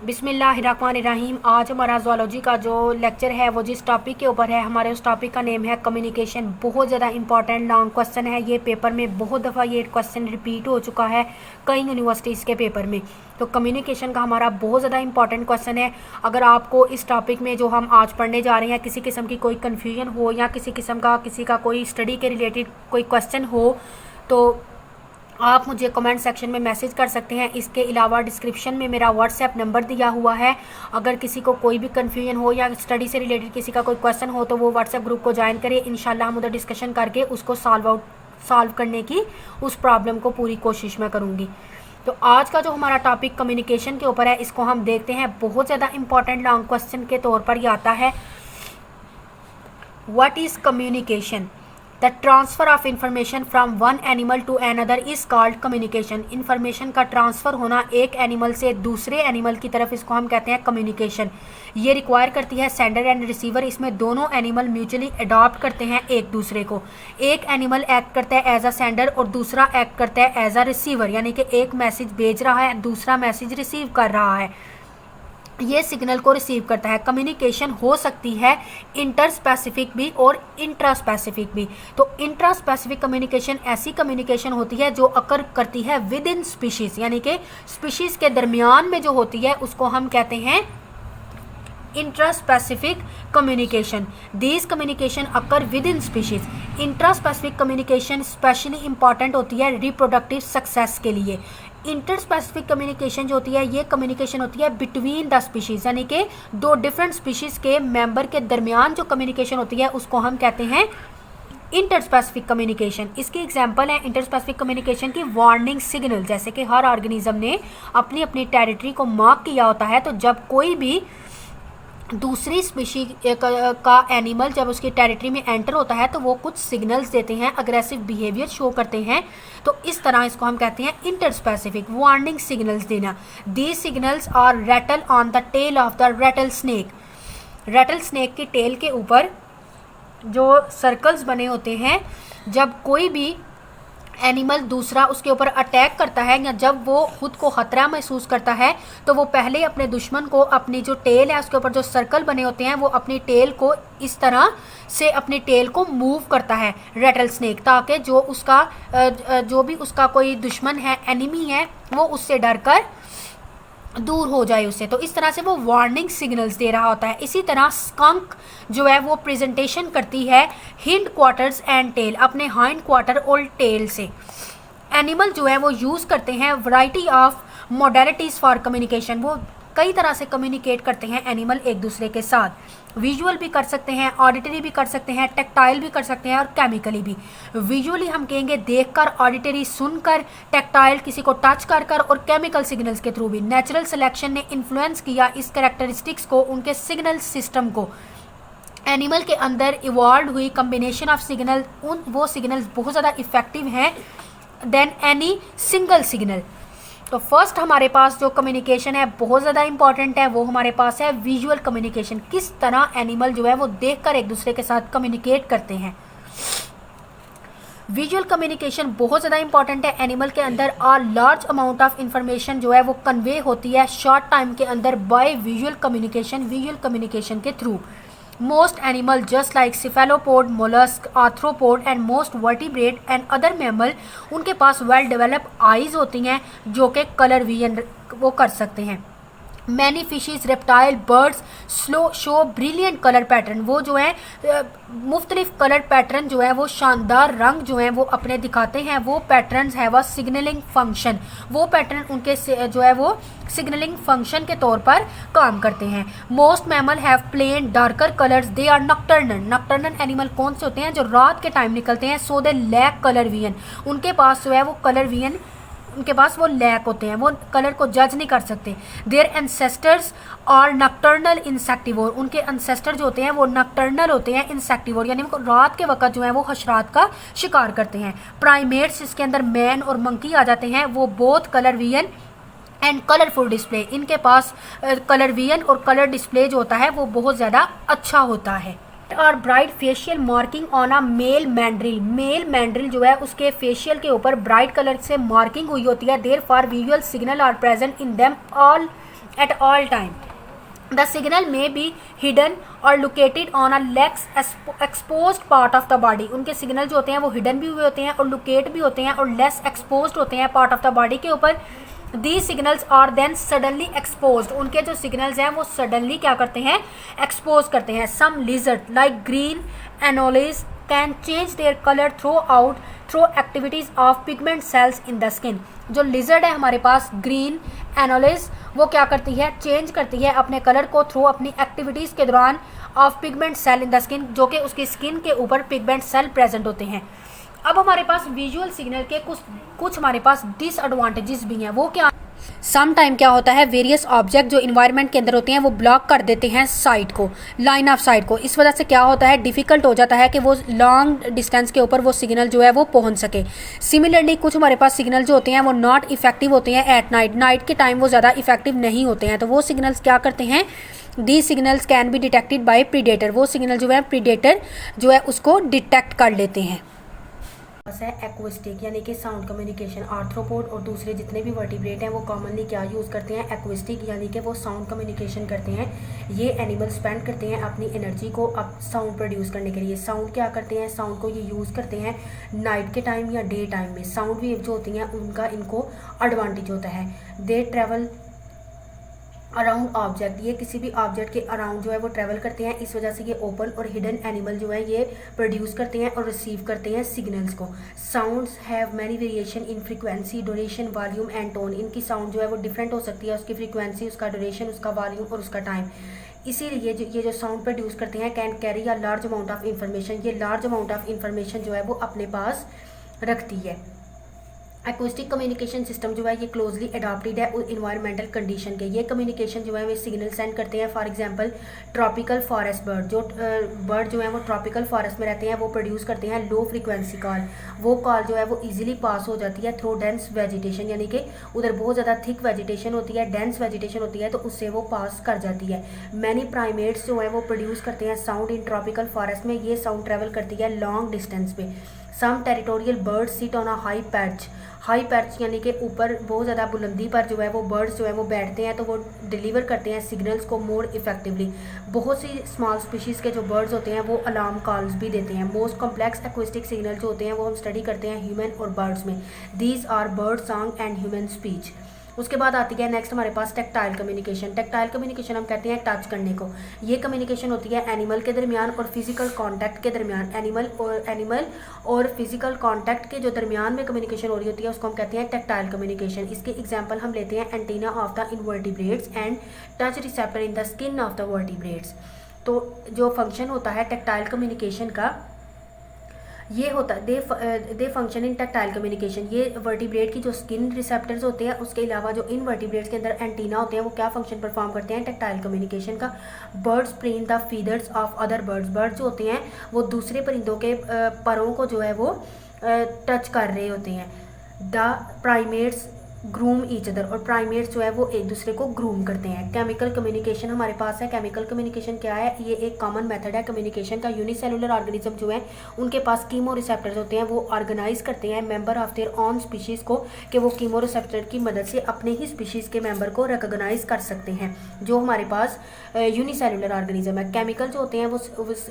बिस्मिल्लाहिर्रहमानिर्रहीम। आज हमारा ज़ूलॉजी का जो लेक्चर है वो जिस टॉपिक के ऊपर है, हमारे उस टॉपिक का नेम है कम्युनिकेशन। बहुत ज़्यादा इंपॉर्टेंट लॉन्ग क्वेश्चन है ये। पेपर में बहुत दफ़ा ये क्वेश्चन रिपीट हो चुका है कई यूनिवर्सिटीज़ के पेपर में। तो कम्युनिकेशन का हमारा बहुत ज़्यादा इंपॉर्टेंट क्वेश्चन है। अगर आपको इस टॉपिक में जो हम आज पढ़ने जा रहे हैं किसी किस्म की कोई कन्फ्यूजन हो या किसी का कोई स्टडी के रिलेटेड कोई क्वेश्चन हो तो आप मुझे कमेंट सेक्शन में मैसेज कर सकते हैं। इसके अलावा डिस्क्रिप्शन में मेरा व्हाट्सएप नंबर दिया हुआ है। अगर किसी को कोई भी कन्फ्यूजन हो या स्टडी से रिलेटेड किसी का कोई क्वेश्चन हो तो वो व्हाट्सएप ग्रुप को ज्वाइन करें। इंशाल्लाह हम उधर डिस्कशन करके उसको सॉल्व करने की उस प्रॉब्लम को पूरी कोशिश मैं करूँगी। तो आज का जो हमारा टॉपिक कम्युनिकेशन के ऊपर है, इसको हम देखते हैं। बहुत ज़्यादा इंपॉर्टेंट लॉन्ग क्वेश्चन के तौर पर ये आता है। What is communication? The transfer of information from one animal to another is called communication. Information का ट्रांसफ़र होना एक एनिमल से दूसरे एनिमल की तरफ, इसको हम कहते हैं कम्युनिकेशन। ये रिक्वायर करती है सेंडर एंड रिसीवर। इसमें दोनों एनिमल म्यूचुअली अडॉप्ट करते हैं एक दूसरे को। एक एनिमल एक्ट करता है एज अ सेंडर और दूसरा एक्ट करता है एज अ रिसीवर, यानी कि एक मैसेज भेज रहा है, दूसरा मैसेज रिसीव कर रहा है, ये सिग्नल को रिसीव करता है। कम्युनिकेशन हो सकती है इंटर स्पेसिफिक भी और इंट्रा स्पेसिफिक भी। तो इंट्रा स्पेसिफिक कम्युनिकेशन ऐसी कम्युनिकेशन होती है जो अकर करती है विद इन स्पीशीज़, यानी कि स्पीशीज़ के दरमियान में जो होती है उसको हम कहते हैं intra specific communication. These communication occur with in species. Intra specific communication specially important होती है रिप्रोडक्टिव सक्सेस के लिए। इंटर स्पेसिफिक कम्युनिकेशन जो होती है ये कम्युनिकेशन होती है बिटवीन द स्पीशीज़, यानी कि दो डिफरेंट स्पीशीज़ के मेंबर के दरमियान जो कम्युनिकेशन होती है उसको हम कहते हैं इंटर स्पेसिफिक कम्युनिकेशन। इसकी एग्जांपल है इंटर स्पेसिफिक कम्युनिकेशन की वार्निंग सिग्नल। जैसे कि हर ऑर्गेनिज्म ने अपनी अपनी टेरिटरी को मार्क किया होता है, तो जब कोई भी दूसरी स्पीशीज का एनिमल जब उसकी टेरिटरी में एंटर होता है तो वो कुछ सिग्नल्स देते हैं, अग्रेसिव बिहेवियर शो करते हैं। तो इस तरह इसको हम कहते हैं इंटर स्पेसिफिक वार्निंग सिग्नल्स देना। These signals are rattle on the tail of the rattlesnake. Rattlesnake की टेल के ऊपर जो सर्कल्स बने होते हैं, जब कोई भी एनिमल दूसरा उसके ऊपर अटैक करता है या जब वो खुद को खतरा महसूस करता है तो वो पहले अपने दुश्मन को अपनी जो टेल है उसके ऊपर जो सर्कल बने होते हैं वो अपनी टेल को इस तरह से अपनी टेल को मूव करता है रैटल स्नेक, ताकि जो भी उसका कोई दुश्मन है, एनिमी है, वो उससे डर कर दूर हो जाए उससे। तो इस तरह से वो वार्निंग सिग्नल्स दे रहा होता है। इसी तरह स्कंक जो है वो प्रेजेंटेशन करती है हिंड क्वार्टर्स एंड टेल, अपने हाइंड क्वार्टर और टेल से। एनिमल जो है वो यूज़ करते हैं variety of modalities for communication. वो कई तरह से कम्युनिकेट करते हैं एनिमल एक दूसरे के साथ। विजुअल भी कर सकते हैं, ऑडिटरी भी कर सकते हैं, टेक्टाइल भी कर सकते हैं और केमिकली भी। विजुअली हम कहेंगे देखकर, ऑडिटरी सुनकर, टेक्टाइल किसी को टच कर कर और केमिकल सिग्नल्स के थ्रू भी। नेचुरल सिलेक्शन ने इन्फ्लुएंस किया इस कैरेक्टरिस्टिक्स को, उनके सिग्नल सिस्टम को। एनिमल के अंदर इवॉल्व हुई कम्बिनेशन ऑफ सिग्नल, वो सिग्नल्स बहुत ज़्यादा इफेक्टिव हैं देन एनी सिंगल सिग्नल। तो फर्स्ट हमारे पास जो कम्युनिकेशन है बहुत ज़्यादा इंपॉर्टेंट है, वो हमारे पास है विजुअल कम्युनिकेशन। किस तरह एनिमल जो है वो देखकर एक दूसरे के साथ कम्युनिकेट करते हैं। विजुअल कम्युनिकेशन बहुत ज़्यादा इंपॉर्टेंट है। एनिमल के अंदर लार्ज अमाउंट ऑफ इंफॉर्मेशन जो है वो कन्वे होती है शॉर्ट टाइम के अंदर बाय विजुअल कम्युनिकेशन के through. Most animal just like cephalopod, mollusk, arthropod and most vertebrate and other mammal, उनके पास well developed eyes होती हैं जो कि कलर विजन वो कर सकते हैं। Many fishes, reptile, birds show brilliant colour pattern. वो जो है मुख्तलिफ कलर पैटर्न जो है वो शानदार रंग जो है वो अपने दिखाते हैं। वो पैटर्न्स है वह सिग्नलिंग फंक्शन, वो पैटर्न उनके जो है वो सिग्नलिंग फंक्शन के तौर पर काम करते हैं। Most mammal have plain darker colours, they are nocturnal. Nocturnal animal कौन से होते हैं? जो रात के टाइम निकलते हैं। सो दे लैक कलर विजन, उनके पास जो है वो कलर विजन उनके पास वो लैक होते हैं, वो कलर को जज नहीं कर सकते। देयर एंसेस्टर्स और नॉकटर्नल इंसेक्टिवोर, उनके एंसेस्टर जो होते हैं वो नॉकटर्नल होते हैं, इंसेक्टिवोर यानी वो रात के वक्त जो है वो हशरात का शिकार करते हैं। प्राइमेट्स, इसके अंदर मैन और मंकी आ जाते हैं, वो both colour vision and colourful display. इनके पास कलर विजन और कलर डिस्प्ले जो होता है वो बहुत ज़्यादा अच्छा होता है। और bright facial marking on a male mandrill. Male mandrill जो है उसके फेशियल के ऊपर ब्राइट कलर से मार्किंग हुई होती है। There for visual signal are present in them all at all time. The signal may be hidden और located on a less exposed part of the body. उनके सिग्नल जो होते हैं वो हिडन भी हुए होते हैं और लोकेट भी होते हैं और लेस एक्सपोज्ड होते हैं पार्ट ऑफ द बॉडी के ऊपर। The signals are then suddenly exposed. उनके जो सिग्नल्स हैं वो सडनली क्या करते हैं, एक्सपोज करते हैं। Some lizard like green anolis can change their colour through activities of pigment cells in the skin. जो लिजर्ड है हमारे पास ग्रीन एनोलिस, वो क्या करती है, चेंज करती है अपने कलर को थ्रू अपनी एक्टिविटीज़ के दौरान of pigment cell in the skin, जो कि उसकी स्किन के ऊपर पिगमेंट सेल प्रेजेंट होते हैं। अब हमारे पास विजुअल सिग्नल के कुछ हमारे पास डिसएडवांटेजेस भी हैं। वो क्या, सम टाइम क्या होता है, वेरियस ऑब्जेक्ट जो इन्वायरमेंट के अंदर होते हैं वो ब्लॉक कर देते हैं साइट को, लाइन ऑफ साइट को। इस वजह से क्या होता है, डिफ़िकल्ट हो जाता है कि वो लॉन्ग डिस्टेंस के ऊपर वो सिग्नल जो है वो पहुंच सके। सिमिलरली कुछ हमारे पास सिग्नल जो होते हैं वो नॉट इफेक्टिव होते हैं एट नाइट, नाइट के टाइम वो ज़्यादा इफेक्टिव नहीं होते हैं। तो वो सिग्नल्स क्या करते हैं, the signals can be detected by predator. वो सिग्नल जो है प्रीडेटर जो है उसको डिटेक्ट कर लेते हैं। है एक्विस्टिक यानी कि साउंड कम्युनिकेशन। आर्थ्रोपोड और दूसरे जितने भी वर्टिब्रेट हैं वो कॉमनली क्या यूज़ करते हैं, एक्विस्टिक यानी कि वो साउंड कम्युनिकेशन करते हैं। ये एनिमल स्पेंड करते हैं अपनी एनर्जी को अब साउंड प्रोड्यूस करने के लिए। साउंड क्या करते हैं, साउंड को ये यूज़ करते हैं नाइट के टाइम या डे टाइम में। साउंड वेव जो होती हैं उनका इनको एडवांटेज होता है। दे ट्रेवल अराउंड ऑब्जेक्ट, ये किसी भी ऑब्जेक्ट के अराउंड जो है वो ट्रैवल करते हैं। इस वजह से ये ओपन और हिडन एनिमल जो है ये प्रोड्यूस करते हैं और रिसीव करते हैं सिग्नल्स को। Sounds have many variation in frequency, duration, volume and tone. इनकी साउंड जो है वो डिफरेंट हो सकती है, उसकी फ्रीक्वेंसी, उसका ड्यूरेशन, उसका वॉल्यूम और उसका टाइम। इसीलिए ये जो साउंड प्रोड्यूस करते हैं can carry a large amount of information. ये लार्ज अमाउंट ऑफ इंफॉर्मेशन जो है वो अपने पास रखती है। एक्विस्टिक कम्युनिकेशन सिस्टम जो है ये क्लोजली अडॉप्टेड है इन्वायरमेंटल कंडीशन के। ये कम्युनिकेशन जो है वे सिग्नल सेंड करते हैं। For example tropical forest bird, जो बर्ड जो है वो ट्रॉपिकल फॉरेस्ट में रहते हैं, वो प्रोड्यूस करते हैं लो फ्रीक्वेंसी कॉल। वो कॉल जो है वो इजीली पास हो जाती है थ्रू डेंस वेजिटेशन, यानी कि उधर बहुत ज़्यादा थिक वेजिटेशन होती है, डेंस वेजिटेशन होती है, तो उससे वो पास कर जाती है। मैनी प्राइमेट्स जो है वो प्रोड्यूस करते हैं साउंड इन ट्रॉपिकल फॉरेस्ट में। ये साउंड ट्रेवल करती है लॉन्ग डिस्टेंस पे। Some territorial birds sit on a high patch, high patch यानी कि ऊपर बहुत ज़्यादा बुलंदी पर जो है वो बर्ड्स जो है वो बैठते हैं, तो वो डिलीवर करते हैं सिग्नल्स को मोर इफेक्टिवली। बहुत सी स्मॉल स्पीशीज़ के जो बर्ड्स होते हैं वो अलार्म कॉल्स भी देते हैं। मोस्ट कॉम्प्लेक्स एक्विस्टिक सिग्नल जो होते हैं वो हम स्टडी करते हैं ह्यूमन और बर्ड्स में। These are bird song and human speech. उसके बाद आती है नेक्स्ट हमारे पास टेक्टाइल कम्युनिकेशन। टेक्टाइल कम्युनिकेशन हम कहते हैं टच करने को। ये कम्युनिकेशन होती है एनिमल के दरमियान और फिजिकल कांटेक्ट के दरमियान। एनिमल और फिजिकल कांटेक्ट के जो दरमियान में कम्युनिकेशन हो रही होती है उसको हम कहते हैं टेक्टाइल कम्युनिकेशन। इसके एग्जांपल हम लेते हैं antenna of the invertebrates and touch receptor in the skin of the vertebrates. तो जो फंक्शन होता है टेक्टाइल कम्युनिकेशन का ये होता है दे फंक्शन इन टेक्टाइल कम्युनिकेशन। ये वर्टिब्रेट की जो स्किन रिसेप्टर्स होते हैं उसके अलावा जो इन वर्टिब्रेट्स के अंदर एंटीना होते हैं वो क्या फंक्शन परफॉर्म करते हैं टेक्टाइल कम्युनिकेशन का। Birds print the feathers of other birds, birds जो होते हैं वो दूसरे परिंदों के परों को जो है वो टच कर रहे होते हैं। The primates groom each other, और प्राइमेट्स जो है वो एक दूसरे को ग्रूम करते हैं। केमिकल कम्युनिकेशन हमारे पास है। केमिकल कम्युनिकेशन क्या है, ये एक कॉमन मेथड है कम्युनिकेशन का। यूनिसेलुलर ऑर्गेनिज्म जो है उनके पास कीमो रिसेप्टर्स होते हैं, वो ऑर्गेनाइज करते हैं member of their on species को कि वो कीमो रिसेप्टर की मदद से अपने ही स्पीशीज़ के मेंबर को रिकॉग्नाइज कर सकते हैं, जो हमारे पास यूनिसेलुलर ऑर्गेनिज्म है। केमिकल जो होते हैं वो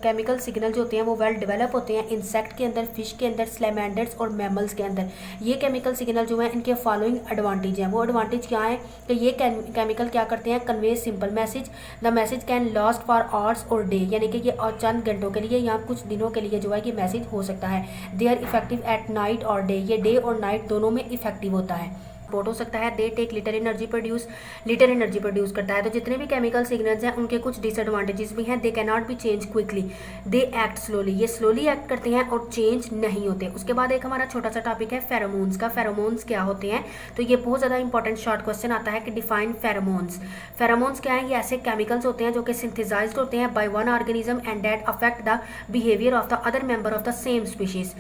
केमिकल सिग्नल जो होते हैं वो वेल डेवलप होते हैं इंसेक्ट के अंदर, फिश के अंदर, स्लैमेंडर्स और मैमल्स के अंदर। ये केमिकल सिग्नल जो है इनके फॉलोइंग एडवांटेज हैं। वो एडवांटेज क्या है कि ये केमिकल क्या करते हैं, convey simple message. The message can last for hours और डे, यानी कि ये और चंद घंटों के लिए या कुछ दिनों के लिए जो है ये मैसेज हो सकता है। They are effective at night और डे, ये डे और नाइट दोनों में इफेक्टिव होता है, सपोर्ट हो सकता है। They take little energy produce करता है। तो जितने भी केमिकल सिग्नल्स हैं उनके कुछ डिसएडवांटेजेस भी हैं। They can not be change quickly, they act slowly, ये स्लोली एक्ट करते हैं और चेंज नहीं होते। उसके बाद एक हमारा छोटा सा टॉपिक है फेरोमोन्स का। फेरोमोन्स क्या होते हैं, तो ये बहुत ज़्यादा इंपॉर्टेंट शॉर्ट क्वेश्चन आता है कि डिफाइन फेरोमोन्स। फेरोमोन्स क्या है, ये ऐसे केमिकल्स होते हैं जो कि सिंथेसाइज्ड होते हैं by one organism and that affect the behaviour of the other member of the same species.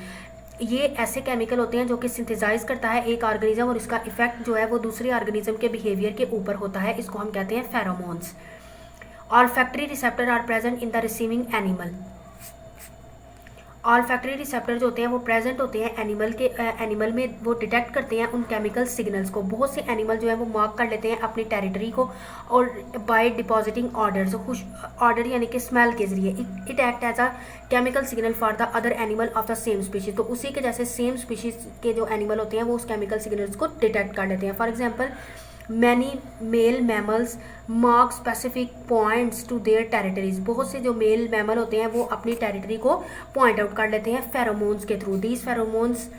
ये ऐसे केमिकल होते हैं जो कि सिंथेसाइज करता है एक ऑर्गेनिज्म और इसका इफेक्ट जो है वो दूसरे ऑर्गेनिज्म के बिहेवियर के ऊपर होता है, इसको हम कहते हैं pheromones. Olfactory receptor are present in the receiving animal. Olfactory receptor जो होते हैं वो प्रेजेंट होते हैं एनिमल में, वो डिटेक्ट करते हैं उन केमिकल सिग्नल्स को। बहुत से एनिमल जो है वो मार्क कर लेते हैं अपनी टेरिटरी को और बाय डिपॉजिटिंग ऑर्डर, खुश ऑर्डर यानी कि स्मेल के जरिए। It act as a chemical signal for the other animal of the same species. तो उसी के जैसे सेम स्पीशीज के जो एनिमल होते हैं वो उस केमिकल सिग्नल्स को डिटेक्ट कर लेते हैं। For example many male mammals mark specific points to their territories. बहुत से जो मेल मैमल होते हैं वो अपनी टेरिटरी को पॉइंट आउट कर लेते हैं फेरोमोन्स के थ्रू। These pheromones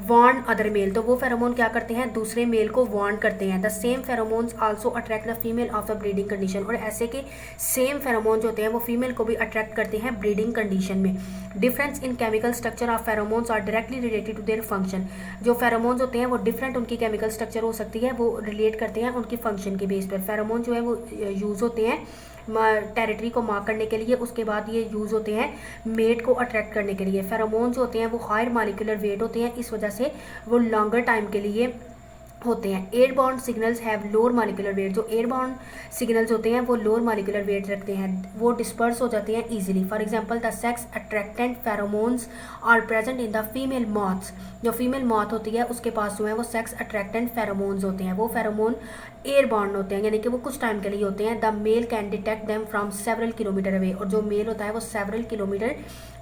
warn other male, तो वो फेरोमोन क्या करते हैं, दूसरे मेल को वार्न करते हैं। The same pheromones also attract the female of the breeding condition. और ऐसे के सेम फेरोमोन जो होते हैं वो फीमेल को भी अट्रैक्ट करते हैं ब्रीडिंग कंडीशन में। Difference in chemical structure of pheromones are directly related to their function. जो फेरोमोन्स होते हैं वो डिफरेंट उनकी केमिकल स्ट्रक्चर हो सकती है, वो रिलेट करते हैं उनकी फंक्शन के बेस पर। फेरोमोन जो है वो यूज़ होते हैं टेरिटरी को मार्क करने के लिए, उसके बाद ये यूज़ होते हैं मेट को अट्रैक्ट करने के लिए। फेरोमोन जो होते हैं वो हायर मॉलिक्यूलर वेट होते हैं, इस वजह से वो लॉन्गर टाइम के लिए होते हैं। Airborne signals have lower molecular weight. जो एयरबॉर्न सिग्नल्स होते हैं वो लोअर मॉलिक्यूलर वेट रखते हैं, वो डिस्पर्स हो जाते हैं easily. For example the sex attractant pheromones are present in the female moths. जो फीमेल मॉथ होती है उसके पास जो है वो सेक्स अट्रैक्टेंट फेरोमोन्स होते हैं। वो फेरोमोन एयरबॉर्न होते हैं, यानी कि वो कुछ टाइम के लिए होते हैं। The mail can detect them from several kilometre away. और जो मेल होता है वो सेवरल किलोमीटर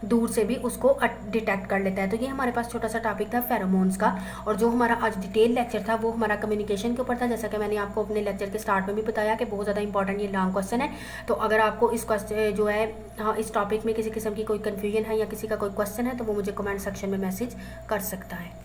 दूर से भी उसको डिटेक्ट कर लेता है। तो ये हमारे पास छोटा सा टॉपिक था फेरोमोन्स का। और जो हमारा आज डिटेल लेक्चर था वो हमारा कम्युनिकेशन के ऊपर था। जैसा कि मैंने आपको अपने लेक्चर के स्टार्ट में भी बताया कि बहुत ज़्यादा इंपॉर्टेंट ये लॉन्ग क्वेश्चन है। तो अगर आपको इस क्वेश्चन जो है इस टॉपिक में किसी किस्म की कोई कन्फ्यूजन है या किसी का कोई क्वेश्चन है तो वो मुझे कमेंट सेक्शन में मैसेज कर सकता है।